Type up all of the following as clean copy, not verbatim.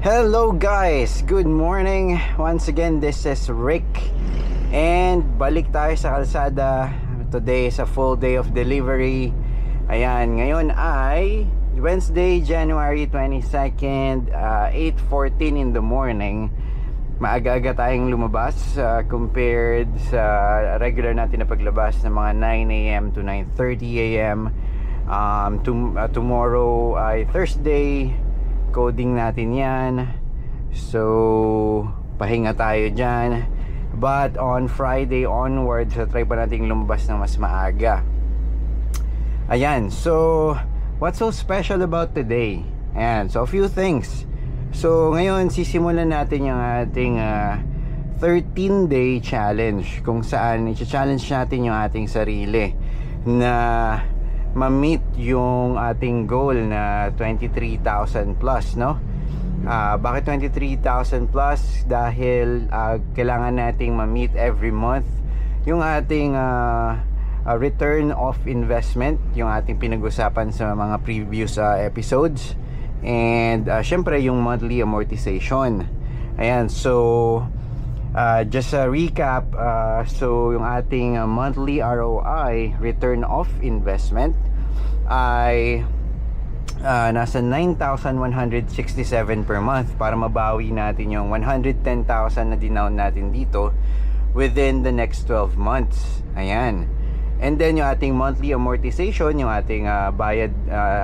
Hello guys! Good morning! Once again, this is Rick. And balik tayo sa kalsada. Today is a full day of delivery. Ayan, ngayon ay Wednesday, January 22nd, 8:14 in the morning. Maaga-aga tayong lumabas compared sa regular natin na paglabas ng mga 9 a.m. to 9:30 a.m. Tomorrow ay Thursday. Coding natin yan. So pahinga tayo dyan. But on Friday onwards, try pa natin lumabas ng mas maaga. Ayan, so what's so special about today? Ayan, so a few things. So ngayon sisimulan natin yung ating 13-day challenge, kung saan i-challenge natin yung ating sarili na ma-meet yung ating goal na 23,000 plus, no? Bakit 23,000 plus? Dahil kailangan nating ma-meet every month yung ating return of investment, yung ating pinag-usapan sa mga previous episodes, and syempre yung monthly amortization. Ayan, so just a recap, so yung ating monthly ROI, return of investment, ay nasa 9,167 per month para mabawi natin yung 110,000 na dinown natin dito within the next 12 months. Ayan. And then yung ating monthly amortization, yung ating bayad,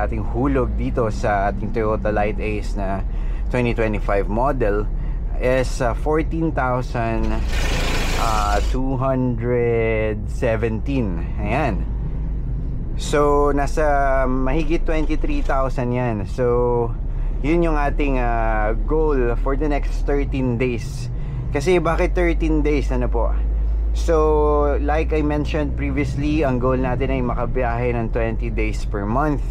ating hulog dito sa ating Toyota Light Ace na 2025 model is 14,217. Ayan. So nasa mahigit 23,000 yan. So yun yung ating goal for the next 13 days. Kasi bakit 13 days? Ano po? So like I mentioned previously, ang goal natin ay makabiyahe ng 20 days per month.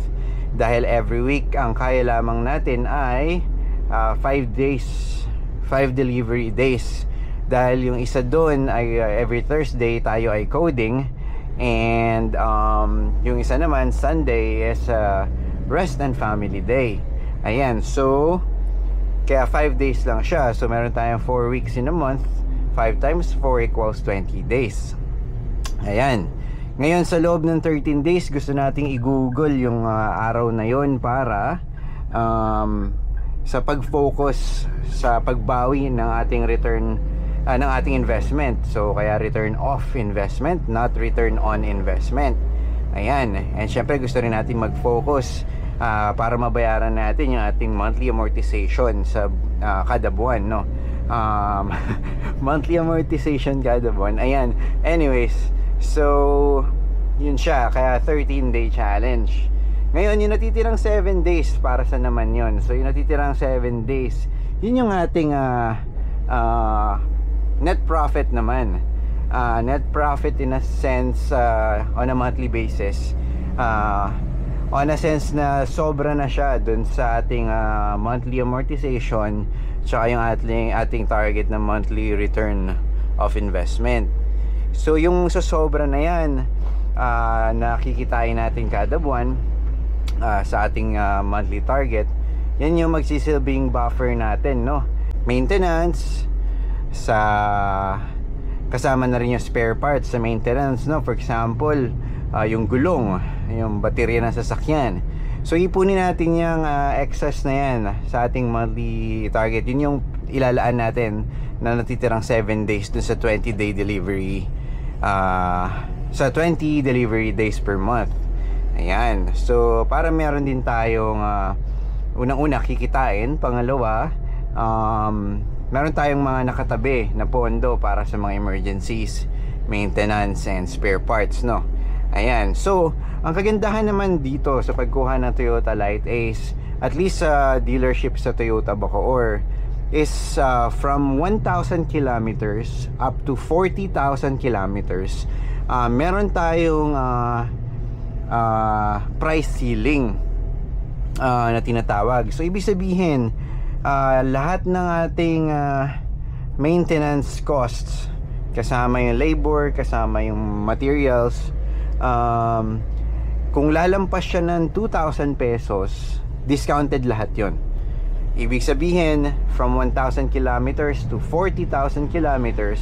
Dahil every week ang kaya lamang natin ay 5 days, 5 delivery days. Dahil yung isa doon ay every Thursday tayo ay coding. And yung isa naman Sunday is rest and family day. Ayan, so kaya 5 days lang siya. So meron tayong 4 weeks in a month. 5 times 4 equals 20 days. Ayan. Ngayon sa loob ng 13 days, gusto nating i-google yung araw na yon para sa pag-focus sa pagbawi ng ating return ng ating investment. So kaya return of investment, not return on investment. Ayan. And syempre gusto rin natin mag-focus para mabayaran natin yung ating monthly amortization sa kada buwan, no? Monthly amortization kada buwan. Ayan. Anyways, so yun siya, kaya 13-day challenge. Ngayon yung natitirang 7 days, para sa naman yun. So yung natitirang 7 days, yun yung ating net profit naman. Net profit in a sense, on a monthly basis, on a sense na sobra na siya dun sa ating monthly amortization tsaka yung ating target na monthly return of investment. So yung sa sobra na yan, nakikitain natin kada buwan sa ating monthly target, yan yung magsisilbing buffer natin, no? Maintenance, sa kasama na rin yung spare parts sa maintenance, no? For example, yung gulong, yung baterya ng sasakyan. So ipunin natin yung excess na yan sa ating monthly target. Yun yung ilalaan natin na natitirang 7 days dun sa 20-day delivery, sa 20 delivery days per month. Ayan. So para meron din tayong unang-una kikitain, pangalawa meron tayong mga nakatabi na pondo para sa mga emergencies, maintenance, and spare parts, no? Ayan. So ang kagandahan naman dito sa pagkuha ng Toyota Light Ace, at least sa dealership sa Toyota Bacoor, is from 1,000 kilometers up to 40,000 kilometers, meron tayong price ceiling na tinatawag. So ibig sabihin, lahat ng ating maintenance costs, kasama yung labor, kasama yung materials, kung lalampas siya ng 2,000 pesos, discounted lahat yon. Ibig sabihin, from 1,000 kilometers to 40,000 kilometers,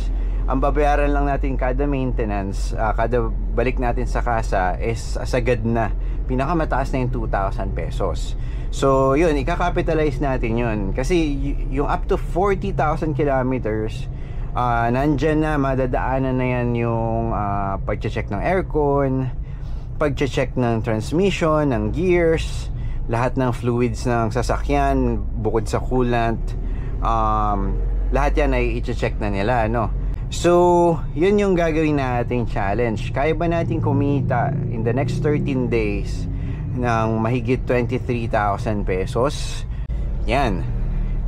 ang babayaran lang natin kada maintenance, kada balik natin sa kasa is sagad na. Pinakamataas na yung 2,000 pesos. So, yun, ika-capitalize natin yun. Kasi yung up to 40,000 kilometers, nandyan na, madadaanan na yan yung pag-check ng aircon, pag-check ng transmission, ng gears, lahat ng fluids ng sasakyan, bukod sa coolant, lahat yan ay i-check na nila, no? So, yun yung gagawin nating challenge. Kaya ba natin kumita in the next 13 days ng mahigit 23,000 pesos? Yan.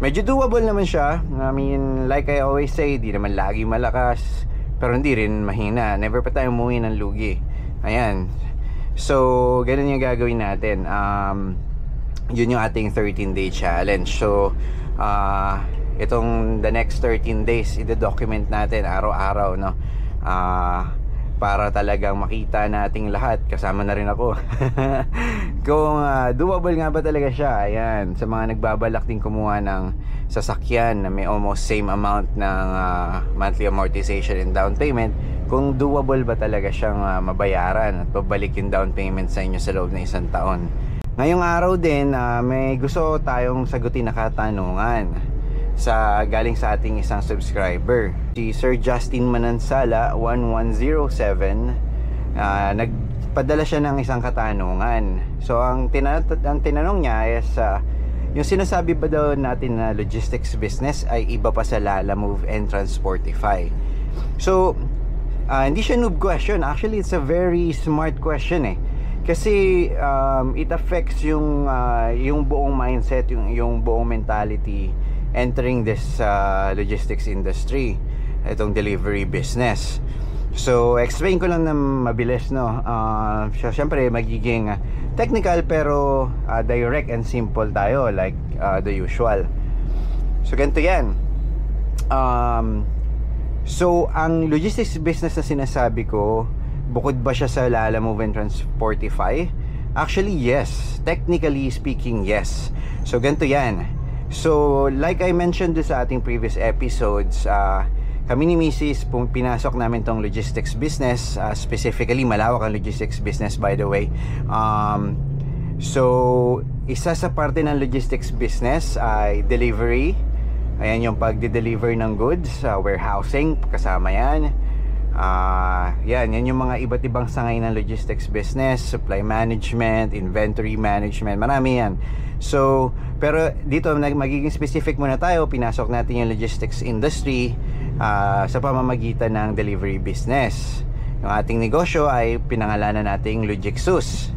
Medyo doable naman siya. I mean, like I always say, di naman lagi malakas, pero hindi rin mahina. Never pa tayo umuwi ng lugi. Ayan. So, ganun yung gagawin natin. Yun yung ating 13-day challenge. So, itong the next 13 days, i-document natin araw-araw, no? Para talagang makita nating lahat, kasama na rin ako. Kung doable nga ba talaga siya. Ayan, sa mga nagbabalak din kumuha ng sasakyan na may almost same amount ng monthly amortization and down payment, kung doable ba talaga siyang mabayaran at pabalik yung down payment sa inyo sa loob ng 1 taon. Ngayong araw din, may gusto tayong sagutin na katanungan galing sa ating isang subscriber, si Sir Justin Manansala 1107. Nagpadala siya ng isang katanungan. So ang tinanong niya is yung sinasabi ba daw natin na logistics business ay iba pa sa Lalamove and Transportify. So hindi siya noob question. Actually, it's a very smart question kasi it affects yung buong mindset, yung buong mentality entering this logistics industry, itong delivery business. So, explain ko lang na mabilis, no? Siyempre, magiging technical pero direct and simple tayo, like the usual. So, ganito yan. So, ang logistics business na sinasabi ko, bukod ba siya sa Lalamove and Transportify? Actually, yes. Technically speaking, yes. So, ganito yan. So, like I mentioned sa ating previous episodes, kami ni Mrs. pinasok namin tong logistics business, specifically malawak ang logistics business, by the way. So, isa sa parte ng logistics business ay delivery. Ayan yung pagde-deliver ng goods, warehousing, kasama yan. Yan yung mga iba't ibang sangay ng logistics business, supply management, inventory management, marami yan. So, pero dito magiging specific muna tayo. Pinasok natin yung logistics industry sa pamamagitan ng delivery business. Yung ating negosyo ay pinangalanan nating Logixus.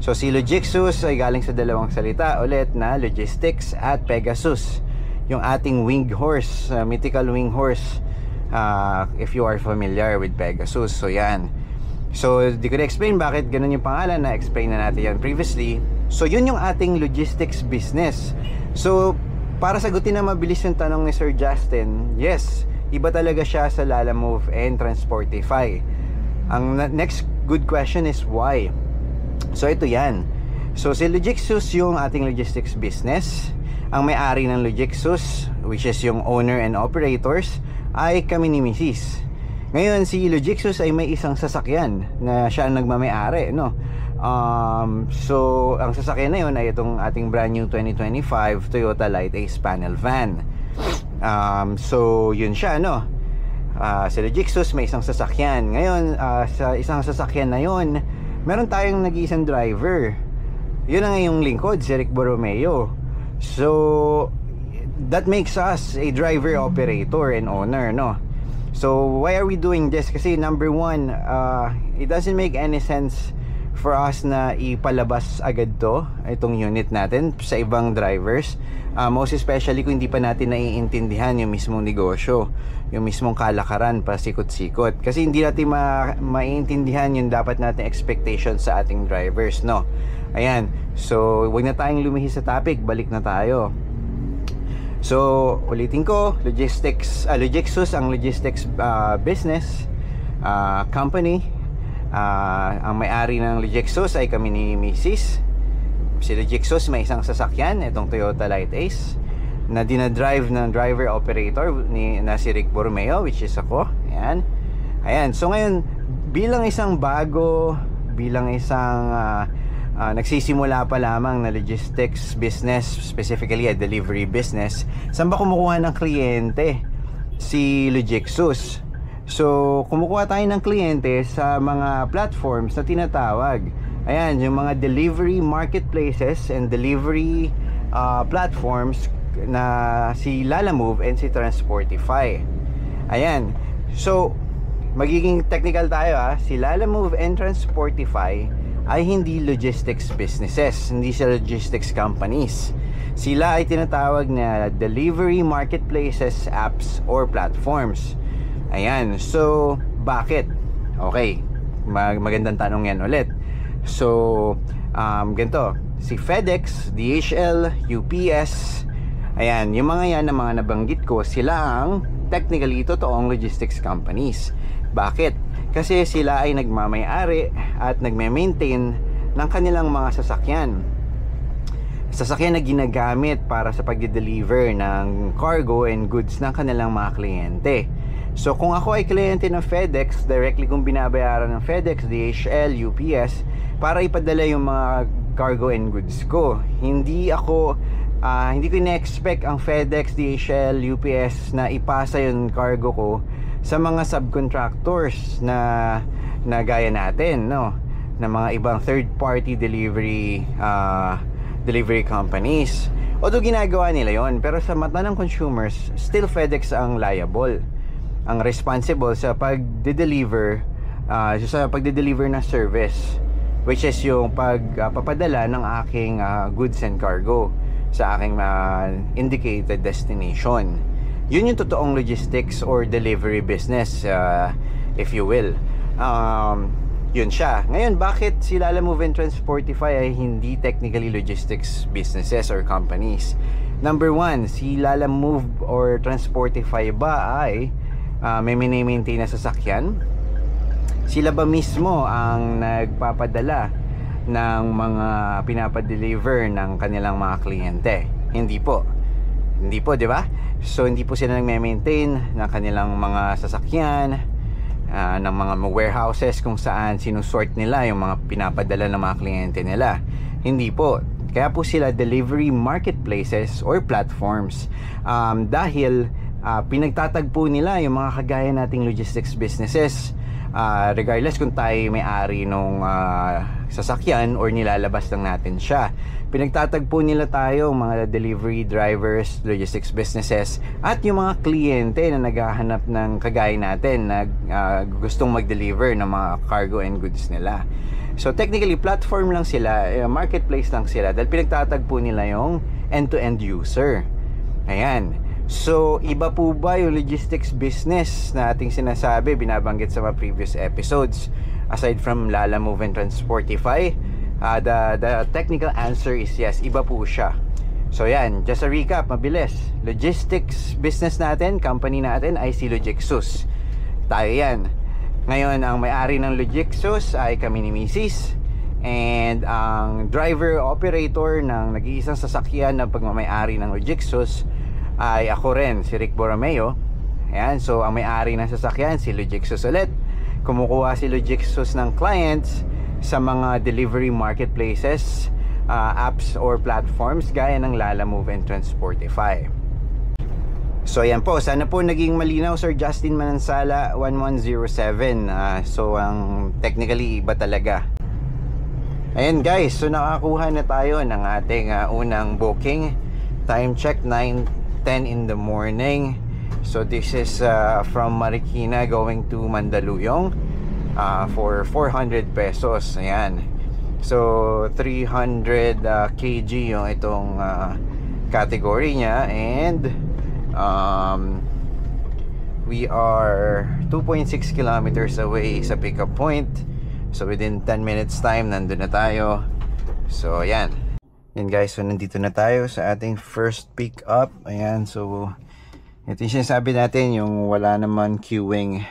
So, si Logixus ay galing sa dalawang salita ulit na logistics at Pegasus, yung ating winged horse, mythical winged horse, if you are familiar with Pegasus. So yan. So di ko na-explain bakit ganun yung pangalan, na-explain na natin yan previously. So yun yung ating logistics business. So para sagutin na mabilis yung tanong ni Sir Justin, yes, iba talaga siya sa Lalamove and Transportify. Ang next good question is why? So ito yan. So si Logixus yung ating logistics business. Ang may-ari ng Logixus, which is yung owner and operators, ay kami ni Mrs. Ngayon, si Logixus ay may isang sasakyan na siya ang nagmamay-ari, no? So, ang sasakyan na yun ay itong ating brand new 2025 Toyota Light Ace panel van. So, yun siya, no? Si Logixus may isang sasakyan. Ngayon, sa isang sasakyan na yun, meron tayong nag-iisang driver. Yun ang ngayong lingkod, si Rick Borromeo. So, that makes us a driver, operator, and owner, no? So, why are we doing this? Kasi number one, it doesn't make any sense for us na ipalabas agad itong unit natin sa ibang drivers. Most especially kung hindi pa natin naiintindihan yung mismong negosyo, yung mismong kalakaran, pasikot-sikot. Kasi hindi natin maiintindihan yung dapat natin expectation sa ating drivers, no? Ayan. So, wag na tayong lumihis sa topic. Balik na tayo. So, ulitin ko, Logixus, ang logistics business company. Ang may-ari ng Logixus ay kami ni Mrs. Si Logixus may isang sasakyan, itong Toyota Light Ace. na dinadrive ng driver operator na si Rick Borromeo, which is ako. Ayan. So ngayon, bilang isang nagsisimula pa lamang na logistics business, specifically a delivery business, saan ba kumukuha ng kliyente? Si Logixus. So kumukuha tayo ng kliyente sa mga platforms na tinatawag, ayan, yung mga delivery marketplaces and delivery platforms na si Lalamove and si Transportify. Ayan. So magiging technical tayo si Lalamove and Transportify ay hindi logistics businesses, hindi sila logistics companies. Sila ay tinatawag na delivery marketplaces, apps, or platforms. Ayan. So bakit? Okay, magandang tanong yan ulit. So ganito, si FedEx, DHL, UPS, ayan, yung mga yan na mga nabanggit ko, sila ang technically totoong logistics companies. Bakit? Kasi sila ay nagmamay-ari at nagme-maintain ng kanilang mga sasakyan na ginagamit para sa pag-deliver ng cargo and goods ng kanilang mga kliyente. So kung ako ay kliyente ng FedEx, directly kong binabayaran ng FedEx, DHL, UPS para ipadala yung mga cargo and goods ko. Hindi ko ina-expect ang FedEx, DHL, UPS na ipasa yung cargo ko sa mga subcontractors na gaya natin, no, na mga ibang third party delivery companies. Although ginagawa nila yon, pero sa mata ng consumers, still FedEx ang liable, ang responsible sa pagde-deliver ng service, which is yung pagpapadala ng aking goods and cargo sa aking indicated destination. Yun yung totoong logistics or delivery business, if you will. Yun siya. Ngayon, bakit si Lalamove and Transportify ay hindi technically logistics businesses or companies? Number one, si Lalamove or Transportify ba ay may mini-maintain na sasakyan? Sila ba mismo ang nagpapadala ng mga pinapadeliver ng kanilang mga kliyente? Hindi po, di ba? So hindi po sila nagme-maintain ng kanilang mga sasakyan, ng mga warehouses kung saan sinusort nila yung mga pinapadala ng mga kliyente nila. Hindi po. Kaya po sila delivery marketplaces or platforms, dahil pinagtatagpo nila yung mga kagaya nating logistics businesses, regardless kung tayo may-ari nung sasakyan or nilalabas lang natin siya. Pinagtatagpo nila tayo, mga delivery drivers, logistics businesses, at yung mga kliyente na naghahanap ng kagaya natin na gustong mag-deliver ng mga cargo and goods nila. So technically platform lang sila, marketplace lang sila, dahil pinagtatagpo nila yung end-to-end user. Ayan. So iba po ba yung logistics business na ating sinasabi, binabanggit sa mga previous episodes, aside from Lalamove and Transportify? The technical answer is yes, iba po siya. So yan, just a recap, mabilis. Logistics business natin, company natin ay si Logixus. Tayo yan. Ngayon, ang may-ari ng Logixus ay kami ni Mrs. And ang driver operator ng nag-iisang sasakyan na pagmamay-ari ng Logixus ay ako rin, si Rick Borromeo. Ayan, so ang may-ari ng sasakyan si Logixus ulit. Kumukuha si Logixus ng clients sa mga delivery marketplaces, apps or platforms gaya ng Lalamove and Transportify. So ayan po, sana po naging malinaw, Sir Justin Manansala 1107. So ang technically iba talaga. Ayan guys, so nakakuha na tayo ng ating unang booking. Time check 9:10 in the morning. So this is from Marikina going to Mandaluyong, for 400 pesos. Ayan. So 300 kg yung itong category niya, and we are 2.6 kilometers away sa pickup point. So within 10 minutes time nandun na tayo. So ayan. Yan guys, so nandito na tayo sa ating first pick up. Ayan, so ito yung sinasabi natin, yung wala naman queuing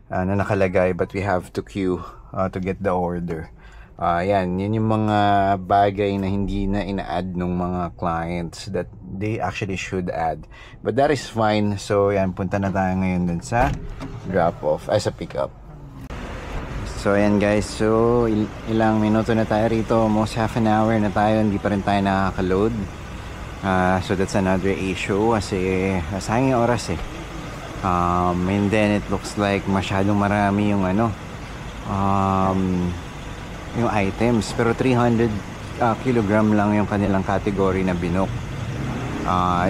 na nakalagay, but we have to queue to get the order. Yan, yun yung mga bagay na hindi na ina-add ng mga clients that they actually should add. But that is fine. So yan, punta na tayo ngayon dun sa drop-off, sa pick-up. So ayan guys, so ilang minuto na tayo rito, almost half an hour na tayo, hindi pa rin tayo nakaka-load. So that's another issue kasi sayang yung oras eh. And then it looks like masyadong marami yung yung items, pero 300 kilogram lang yung kanilang category na binok.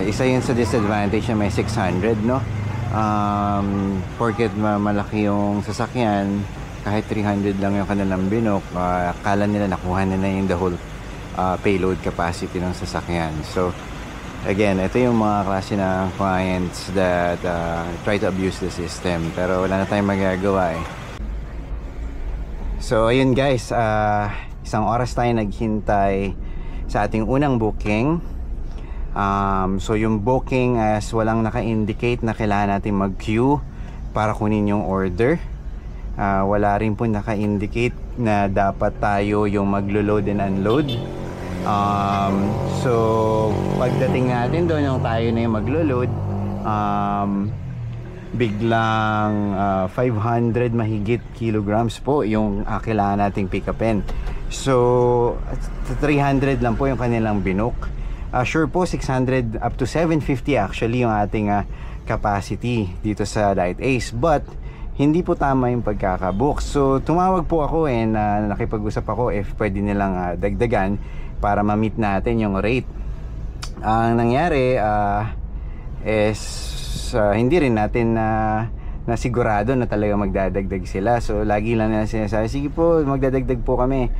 Isa yun sa disadvantage na may 600, no? Porket malaki yung sasakyan, kahit 300 lang yung kanilang binok, akala nila nakuha na yung the whole payload capacity ng sasakyan. So again, ito yung mga klase ng clients that try to abuse the system, pero wala na tayong magagawa eh. So ayun guys, isang oras tayo naghintay sa ating unang booking. So yung booking as walang naka-indicate na kailangan natin mag-queue para kunin yung order. Wala rin po naka-indicate na dapat tayo yung maglo-load and unload. So pagdating natin doon, yung tayo na yung maglo-load, biglang 500 mahigit kilograms po yung kailangan nating pick upin. So 300 lang po yung kanilang binok. Sure po 600 up to 750 actually yung ating capacity dito sa Light Ace, but hindi po tama yung pagkakabook. So tumawag po ako and nakipag-usap ako if pwede nilang dagdagan para ma-meet natin yung rate. Ang nangyari is hindi rin natin na sigurado na talaga magdadagdag sila. So lagi lang nila sinasabi, sige po, magdadagdag po kami.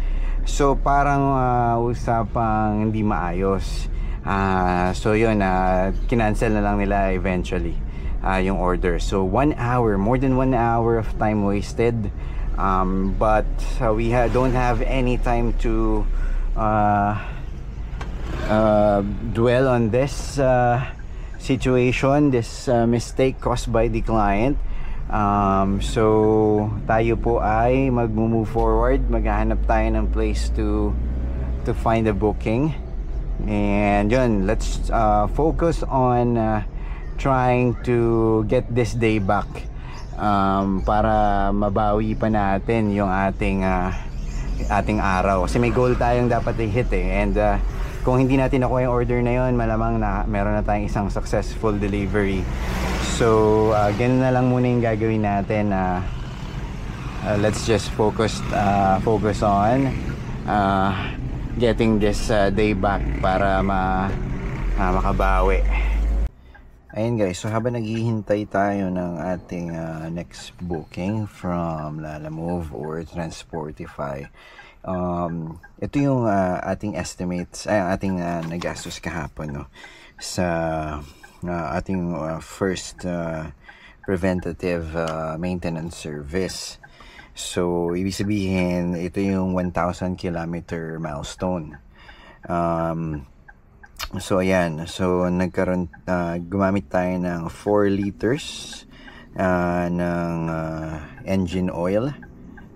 So parang usapang hindi maayos. So yun, kinancel na lang nila eventually yung order. So 1 hour, more than 1 hour of time wasted. But we don't have any time to dwell on this situation, this mistake caused by the client. So tayo po ay mag-move forward, maghahanap tayo ng place to find a booking. And yun, let's focus on trying to get this day back, para mabawi pa natin yung ating araw, kasi may goal tayong dapat i-hit eh. And kung hindi natin nakuha yung order na yun, malamang na meron na tayong isang successful delivery. So ganun na lang muna yung gagawin natin. Let's just focus on getting this day back para makabawi. Ayun guys, so habang naghihintay tayo ng ating next booking from Lalamove or Transportify, ito yung ating estimates, ating nagastos kahapon, no, sa ating first preventative maintenance service. So ibig sabihin, ito yung 1,000 kilometer milestone. So ayan, so nagkaroon, gumamit tayo ng 4 liters ng engine oil.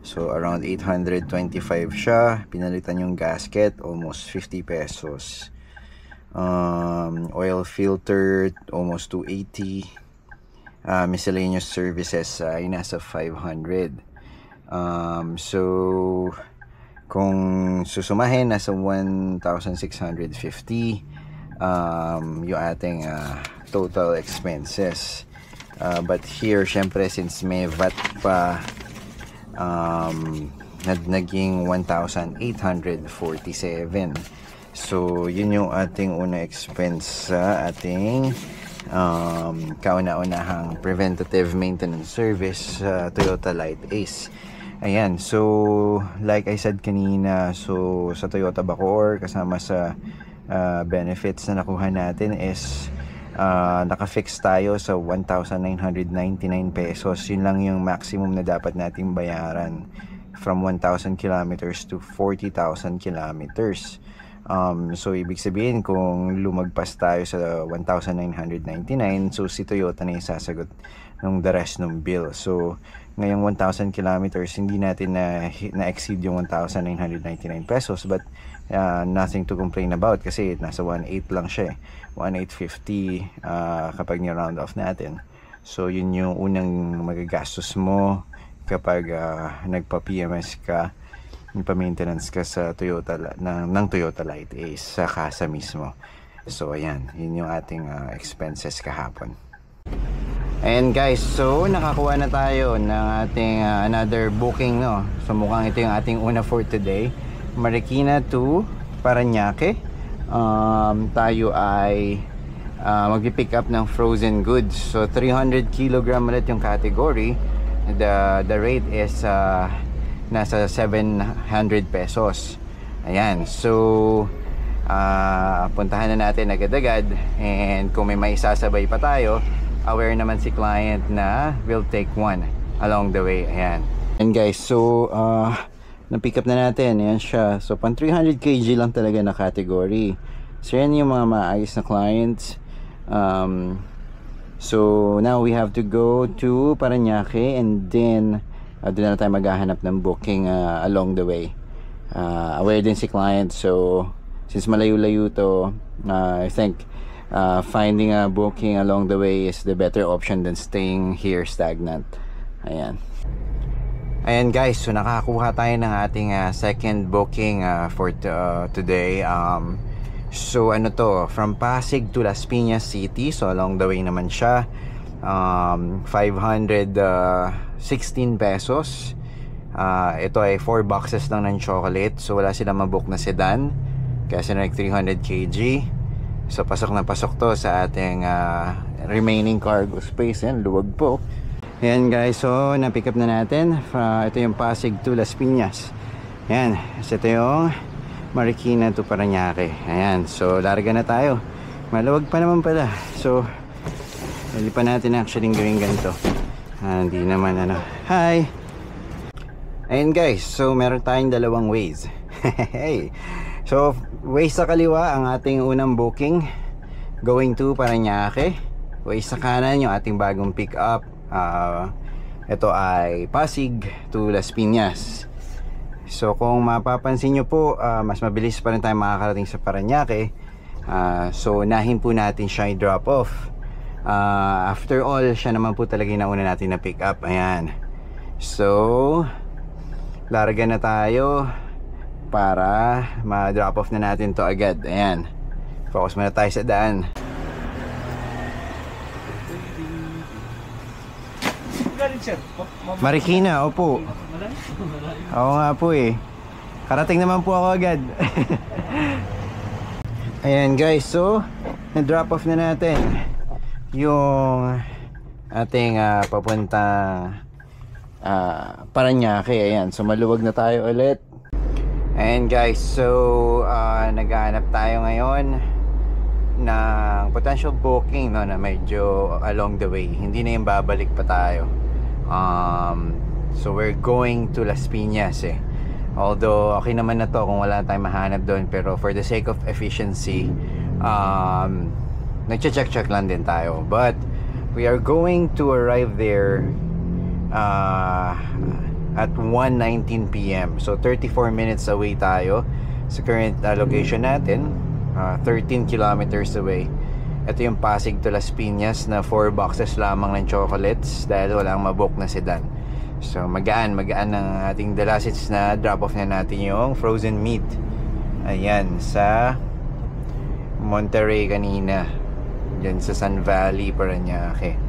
So around 825 siya. Pinalitan yung gasket, almost 50 pesos. Oil filter, almost 280. Miscellaneous services ay nasa 500. So kung susumahin, nasa 1,650 yung ating total expenses. But here, syempre, since may VAT pa, naging 1,847. So yun yung ating una expense sa ating kauna-unahang preventative maintenance service sa Toyota Light Ace. Ayan, so like I said kanina, so sa Toyota Bacoor, kasama sa benefits na nakuha natin is naka-fix tayo sa 1,999 pesos. Yun lang yung maximum na dapat nating bayaran from 1,000 kilometers to 40,000 kilometers. So ibig sabihin kung lumagpas tayo sa 1,999, so si Toyota na yung sasagot ng the rest ng bill. So ngayong 1,000 kilometers hindi natin na-exceed yung 1,999 pesos, but nothing to complain about kasi nasa 1,800 lang siya, 1,850 kapag ni-round off natin. So yun yung unang magagastos mo kapag nagpa-PMS ka, pa-maintenance ka sa Toyota ng Toyota Light Ace sa casa mismo. So ayan, yun yung ating expenses kahapon. And guys, so nakakuha na tayo ng ating another booking, no. So mukhang ito yung ating una for today, Marikina to Parañaque. Tayo ay magpi-pick up ng frozen goods. So 300 kilogram ulit yung category. The rate is nasa 700 pesos. Ayan, so puntahan na natin agad-agad, and kung may maisasabay pa tayo, aware naman si client na we'll take one along the way. Ayan. And guys, so na-pick up na natin. Ayan siya. So pang 300 kg lang talaga na category. So yan yung mga maayos na clients. So now we have to go to Parañaque, and then doon na tayo maghahanap ng booking along the way. Aware din si client, so since malayo-layo to, I think finding a booking along the way is the better option than staying here stagnant. Ayan guys, so nakakuha tayo ng ating second booking for today. So ano to, from Pasig to Las Piñas City, so along the way naman siya. 516 pesos. Ito ay 4 boxes lang ng chocolate, so wala silang mabook na sedan kasi nag 300 kg. So pasok na pasok to sa ating remaining cargo space. Yan, luwag po. Ayan guys, so na-pick up na natin. Ito yung Pasig to Las Piñas. Ayan, so ito yung Marikina to Parañaque. Ayan, so larga na tayo. Maluwag pa naman pala. So hindi pa natin actually gawin ganito. Hindi naman ano. Hi! Ayan guys, so meron tayong dalawang ways. Hey! So way sa kaliwa ang ating unang booking, going to Parañaque. Way sa kanan yung ating bagong pick up. Ito ay Pasig to Las Piñas. So kung mapapansin nyo po, mas mabilis pa rin tayo makakarating sa Parañaque. So unahin po natin siya i-drop off. After all, siya naman po talaga yung nauna natin na pick up. Ayan. So larga na tayo para ma-drop off na natin to agad. Ayan. Focus muna tayo sa daan. Marikina, opo. Oo nga po eh. Karating naman po ako agad. Ayan guys, so na-drop off na natin yung ating papuntang Parañaque. Ayan, so maluwag na tayo ulit. Ayan guys, so naghahanap tayo ngayon ng potential booking, no, na medyo along the way. Hindi na yung babalik pa tayo. So we're going to Las Piñas eh. Although okay naman na to kung wala tayong mahanap doon, pero for the sake of efficiency, nagche-check lang din tayo. But we are going to arrive there at 1:19 PM. So 34 minutes away tayo sa current location natin. 13 kilometers away. Ito yung Pasig to Las Piñas na 4 boxes lamang ng chocolates dahil walang mabook na sedan. So magaan ng ating dala since na drop off na natin yung frozen meat. Ayan, sa Monterrey kanina, dyan sa Sun Valley, Parañaque.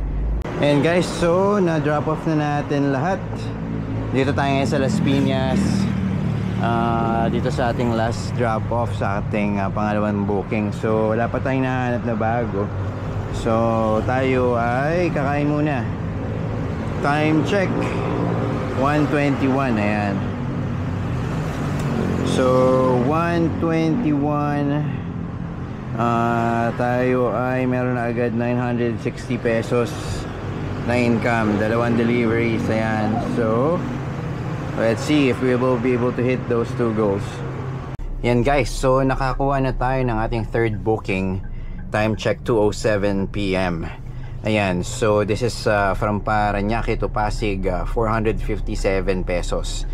And guys, so na drop off na natin lahat. Dito tayo ngayon sa Las Piñas, dito sa ating last drop off sa ating pangalawang booking. So wala pa tayong nahanap na bago, so tayo ay kakain muna. Time check 1:21. Ayan, so 1:21, tayo ay meron na agad 960 pesos na income, dalawang deliveries. Ayan, so let's see if we will be able to hit those 2 goals. Yan guys, so nakakuha na tayo ng ating third booking. Time check 2:07 PM. Ayan, so this is from Parañaque to Pasig, 457 pesos.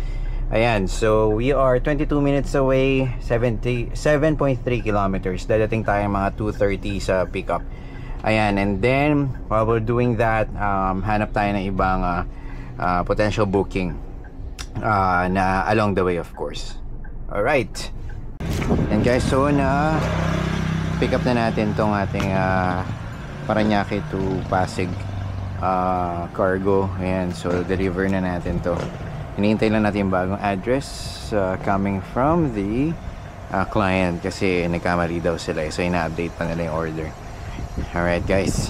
Ayan, so we are 22 minutes away, 7.3 kilometers. Dadating tayo mga 2:30 sa pickup. Ayan, and then while we're doing that, hanap tayo ng ibang potential booking na along the way, of course. Alright. And guys, so na pick up na natin tong ating Parañaque to Pasig cargo. Ayan, so deliver na natin to. Hinihintay lang natin yung bagong address coming from the client kasi nagkamali daw sila, so ina-update pa nila yung order. Alright guys.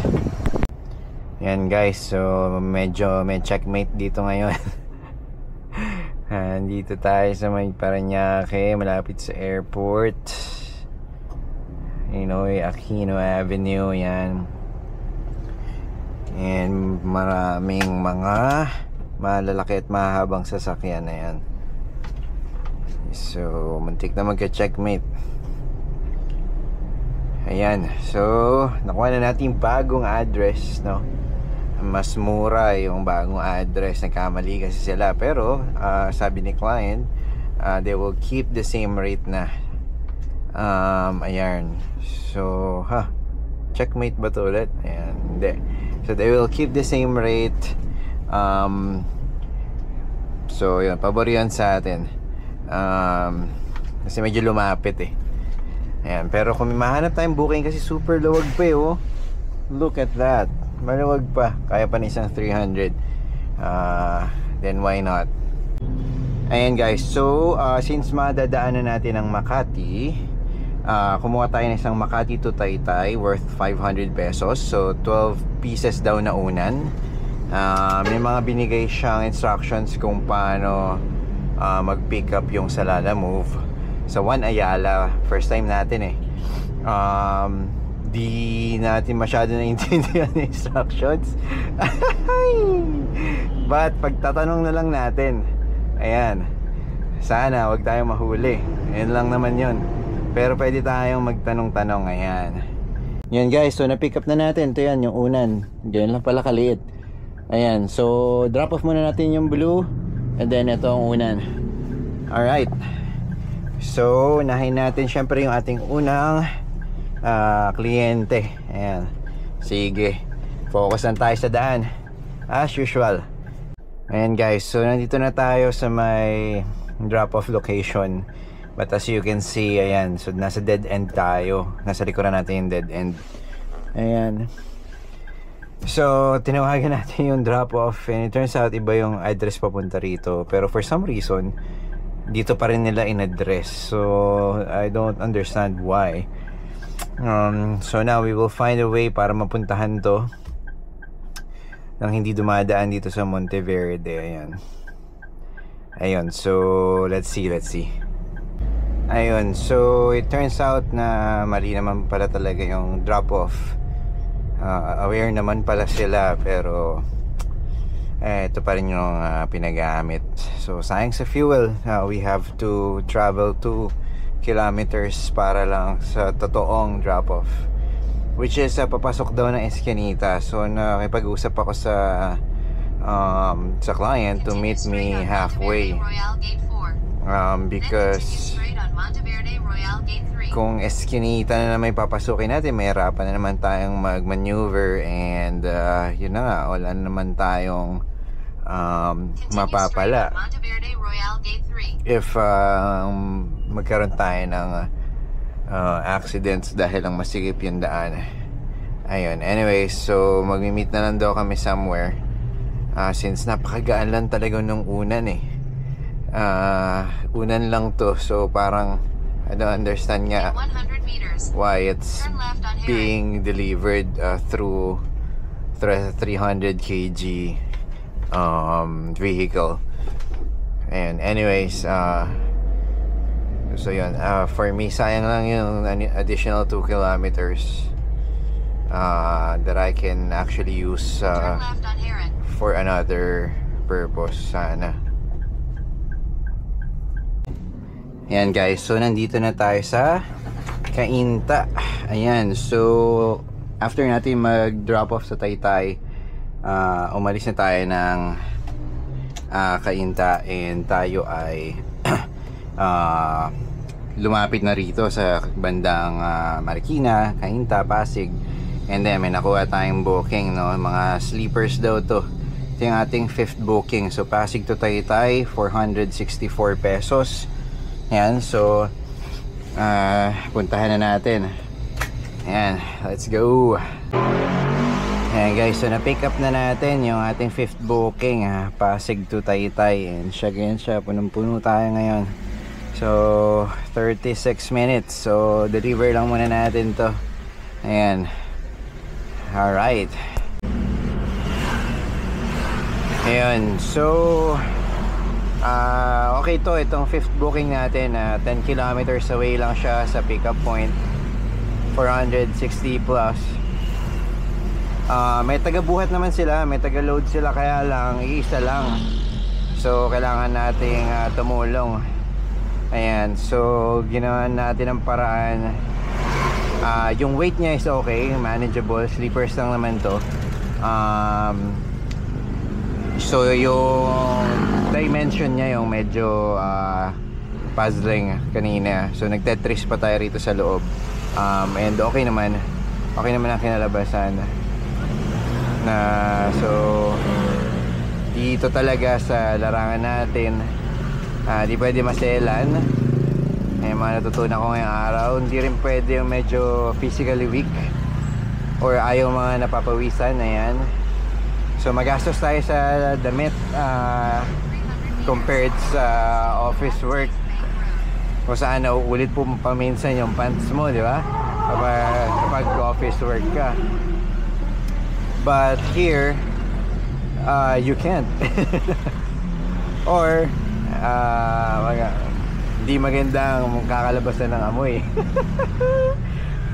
Yan guys, so medyo may checkmate dito ngayon. Dito tayo sa may Parañaque, malapit sa airport, Inoy Aquino Avenue. Yan. And maraming mga malalaki at mahabang sasakyan na yan. So muntik na magka-checkmate. Ayan, so nakuha na natin yung bagong address, no? Mas mura yung bagong address. Nagkamali kasi sila, pero sabi ni client, they will keep the same rate na. Ayan, so checkmate ba to ulit? Ayan, hindi. So they will keep the same rate. So yun, pabor yun sa atin. Kasi medyo lumapit eh. Ayan, pero kung mahanap tayong booking, kasi super luwag pa eh, oh. Look at that, maluwag pa. Kaya pa na isang 300. Then why not? Ayan guys, so since madadaanan natin ang Makati, kumuha tayo ng isang Makati to Taytay worth 500 pesos. So 12 pieces daw na unan. May mga binigay siyang instructions kung paano mag-pick up yung sa Lalamove sa One Ayala. First time natin eh. Di natin masyado naiintindihan yung instructions. But pagtatanong na lang natin. Ayan, sana wag tayong mahuli. Ayan lang naman yun. Pero pwede tayong magtanong-tanong. Ayan. Yan guys, so na-pick up na natin. Ito yan, yung unan. Ganyan lang pala kaliit. Ayan, so drop off muna natin yung blue, and then ito ang unan. Alright, so unahin natin syempre yung ating unang kliyente. Ayan, sige, focus lang tayo sa daan as usual. Ayan guys, so nandito na tayo sa may drop off location. But as you can see, ayan, so nasa dead end tayo. Nasa likuran natin yung dead end. Ayan. So, tinawagan natin yung drop off, and it turns out iba yung address papunta rito. Pero for some reason, dito pa rin nila in-address. So, I don't understand why. So now we will find a way para mapuntahan to nang hindi dumadaan dito sa Monteverde. Ayan. Ayun, so let's see. Ayun, so it turns out na mali naman pala talaga yung drop off. Aware naman pala sila, pero ito pa rin yung pinagamit. So sayang sa fuel. We have to travel 2 kilometers para lang sa totoong drop off, which is papasok daw ng Escanita. So nakipag-usap ako sa client to meet me halfway, because kung Escanita na may papasukin natin, may hirapan na naman tayong mag-maneuver, and yun na nga, wala naman tayong mapapala if magkaroon tayo ng accidents dahil lang masigip yung daan. Ayun, anyway, so magmi-meet na lang daw kami somewhere, since napakagaan lang talaga nung unan eh. Unan lang to, so parang I don't understand nga why it's being delivered through 300 kg vehicle. And anyways, so yun, for me sayang lang yung additional 2 kilometers that I can actually use for another purpose sana. Ayan guys, so nandito na tayo sa Cainta. Ayan, so after natin mag drop off sa Taytay, umalis na tayo ng Cainta, and tayo ay lumapit na rito sa bandang Marikina, Cainta, Pasig. And then may nakuha tayong booking, no? Mga sleepers daw to. Ito yung ating 5th booking. So Pasig to Taytay, 464 pesos. Ayan, so puntahan na natin. Ayan, let's go. Ayan guys, so na-pick up na natin yung ating 5th booking, Pasig to Taytay. And siya, punong-puno tayo ngayon. So 36 minutes. So deliver lang muna natin to. Ayan. Alright. Ayan, so okay to, itong 5th booking natin, 10 kilometers away lang siya sa pickup point, 460 plus. May taga-buhat naman sila, may taga-load sila, kaya lang iisa lang, so kailangan nating tumulong. Ayan, so ginawa natin ang paraan. Yung weight niya is okay, manageable, sleepers lang naman to. So yung dimension niya yung medyo puzzling kanina. So nagtetris pa tayo rito sa loob, and okay naman ang kinalabasan na. So dito talaga sa larangan natin, di pwede maselan. May mga natutunan ko ngayong araw. Hindi rin pwede yung medyo physically weak or ayaw mga napapawisan. Ayan, so magastos tayo sa damit compared sa office work, kung saan nauulit po paminsan yung pants mo, di ba? Kapag office work ka. But here you can't. Or hindi magandang kakalabasan ng amoy.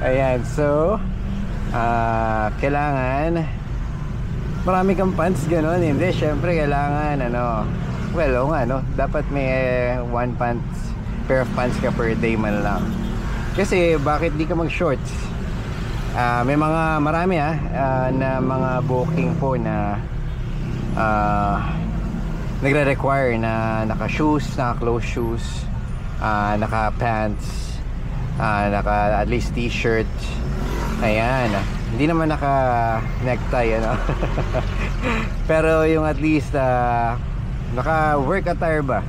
Ayan, so kailangan marami kang pants, gano'n. Hindi, syempre kailangan well, dapat may one pair of pants ka per day man lang. Kasi bakit di ka mag shorts? May marami na mga booking po na nagre-require na naka shoes, naka close shoes, naka pants, naka at least t-shirt. Ayan, hindi naman naka necktie, pero yung at least naka work attire ba,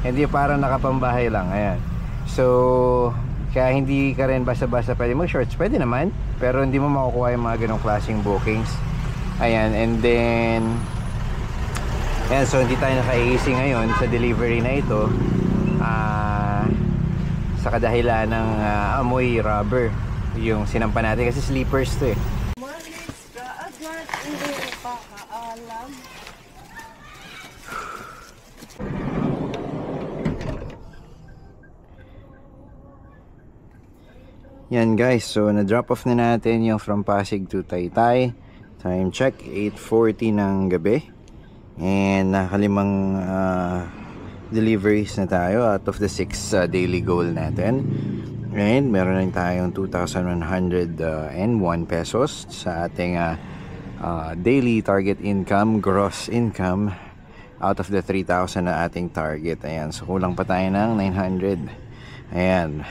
hindi parang nakapambahay lang. Ayan, so kaya hindi ka rin basta-basta pwede mag shorts. Pwede naman, pero hindi mo makukuha yung mga ganong klaseng bookings. Ayan, and then ayan, so hindi tayo naka-easy ngayon sa delivery na ito, sa kadahilan ng amoy rubber yung sinampa natin, kasi sleepers to eh. Yan guys, so na-drop off na natin yung from Pasig to Taytay. Time check, 8:40 ng gabi. And nakalimang deliveries na tayo out of the 6 daily goal natin. And meron lang tayong 2,101 pesos sa ating daily target income, gross income, out of the 3,000 na ating target. Ayan, so kulang pa tayo ng 900. Ayan,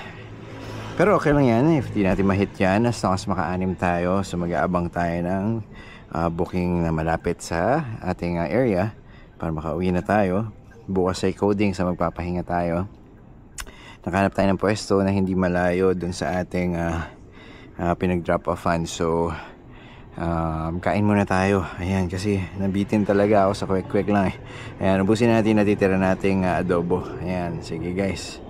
pero okay lang yan if di natin ma-hit yan, as long as maka-anim tayo. So mag-aabang tayo ng booking na malapit sa ating area para makauwi na tayo. Bukas ay coding, sa magpapahinga tayo. Nakahanap tayo ng pwesto na hindi malayo dun sa ating pinag-drop offan. So kain muna tayo. Ayan, kasi nabitin talaga ako sa quick lang eh. Ayan, ubusin natin natitira nating adobo. Ayan, sige guys.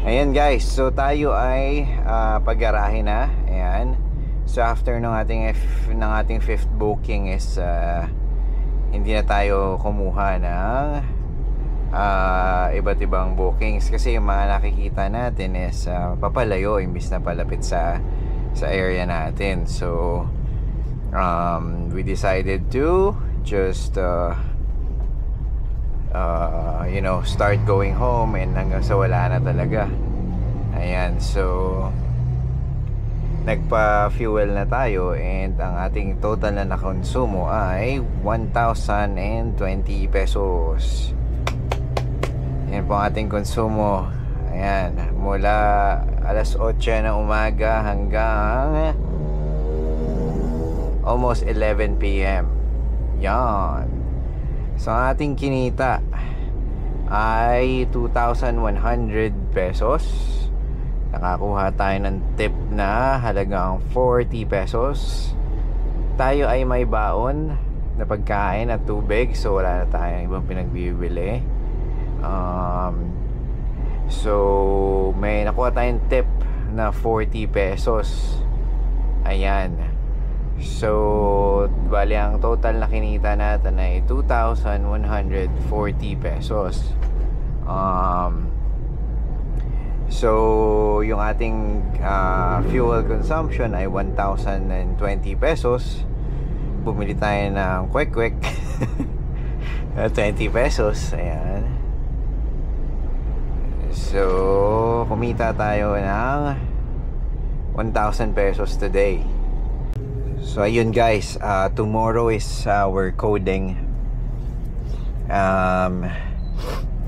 Ayan guys, so tayo ay pag-garahe na. Ayan, so after ng ating 5th booking is hindi na tayo kumuha ng iba't ibang bookings, kasi yung mga nakikita natin is papalayo imbis na palapit sa area natin. So we decided to just start going home, and hanggang sa wala na talaga. Ayan, so nagpa-fuel na tayo, and ang ating total na nakonsumo ay 1,020 pesos. Yan po ang ating konsumo. Ayan, mula alas 8 ng umaga hanggang almost 11 p.m. Yan. So ang ating kinita ay 2,100 pesos. Nakakuha tayo ng tip na halagang 40 pesos. Tayo ay may baon na pagkain at tubig, so wala na tayong ibang pinagbibili. So may nakuha tayong tip na 40 pesos. Ayan. So bali ang total na kinita natin ay 2,140 pesos. So yung ating fuel consumption ay 1,020 pesos. Bumili tayo ng kwek-kwek 20 pesos. Ayan. So kumita tayo ng 1,000 pesos today. So ayun guys, tomorrow is our coding.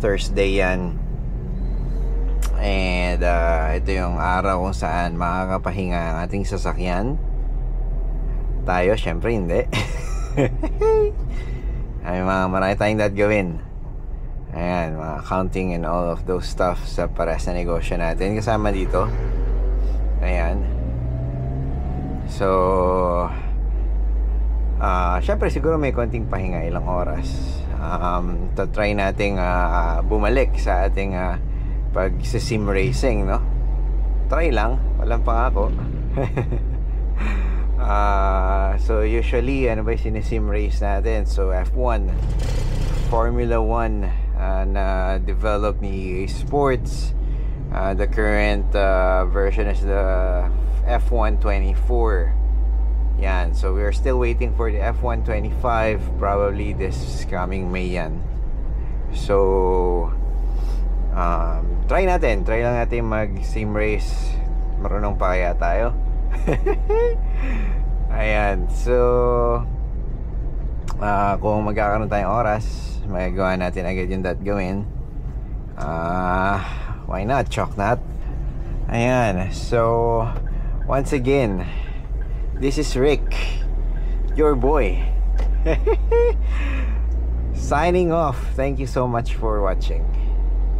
Thursday yan. And ito yung araw kung saan makakapahinga ang ating sasakyan. Tayo, syempre hindi. Ay, marami tayong gawin. Ayan, mga accounting and all of those stuff sa pares na negosyo natin kasama dito. Ayan. So syempre siguro may konting pahinga, ilang oras. Try nating bumalik sa ating pag-sim racing, no? Try lang, walang pangako. So usually ano ba yung sinisim race natin? So F1, Formula 1 na develop ni EA Sports. The current version is the F1 24. Yan, so we are still waiting for the F1 25, probably this coming May yan. So try lang natin mag sim race. Marunong pa kaya tayo? Ayan, so kung magkakaroon tayong oras, magagawa natin agad yung gawin. Why not? Chalk not. Ayan, so once again, this is Rick, your boy, signing off. Thank you so much for watching.